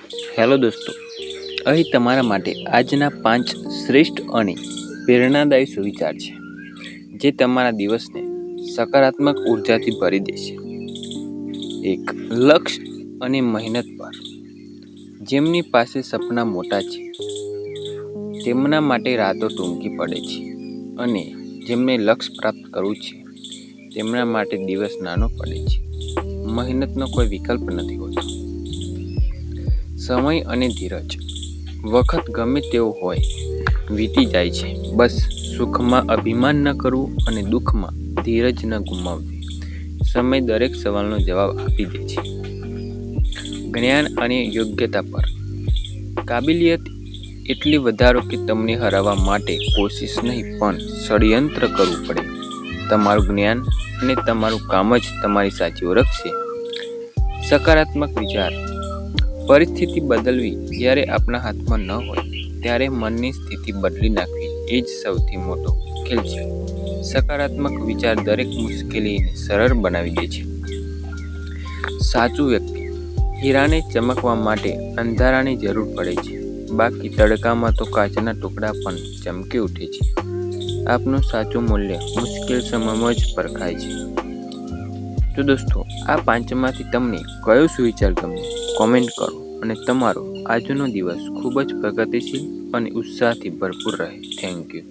Hello દોસ્તો, અહીં તમારા માટે આજના 5 શ્રેષ્ઠ અને પ્રેરણાદાયી સુવિચાર છે જે તમારા દિવસને સકારાત્મક ઉર્જાથી ભરી દેશે. 1. લક્ષ્ય અને મહેનત પર. જેમની પાસે સપના મોટા છે તેમના માટે રાતો ટૂંકી પડે છે, અને જેમને લક્ષ્ય પ્રાપ્ત કરવું છે તેમના માટે દિવસ નાનો પડે છે. મહેનતનો કોઈ વિકલ્પ નથી હોતો. સમય અને ધીરજ. વખત ગમે તેવો હોય વીતી જાય છે. બસ સુખમાં અભિમાન ન કરવું અને દુઃખમાં ધીરજ ન ગુમાવવી. સમય દરેક સવાલનો જવાબ આપી દે છે. જ્ઞાન અને યોગ્યતા પર. કાબિલિયત એટલી વધારો કે તમને હરાવવા માટે કોશિશ નહીં પણ ષડયંત્ર કરવું પડે. તમારું જ્ઞાન અને તમારું કામ જ તમારી સાચી ઓળખ છે. સકારાત્મક વિચાર. પરિસ્થિતિ બદલવી જ્યારે આપણા હાથમાં ન હોય ત્યારે મનની સ્થિતિ બદલી નાખવી એ જ સૌથી મોટો ઉકેલ છે. સકારાત્મક વિચાર દરેક મુશ્કેલીને સરળ બનાવી દે છે. સાચું વ્યક્તિ. હીરાને ચમકવા માટે અંધારાની જરૂર પડે છે, બાકી તડકામાં તો કાચના ટુકડા પણ ચમકી ઉઠે છે. આપનું સાચું મૂલ્ય મુશ્કેલ સમયમાં જ પરખાય છે. તો દોસ્તો, આ 5માંથી તમને કયો સુવિચાર ગમ્યો કોમેન્ટ કરો, અને તમારો આજનો દિવસ ખૂબ જ પ્રગતિશીલ અને ઉત્સાહથી ભરપૂર રહે. Thank you.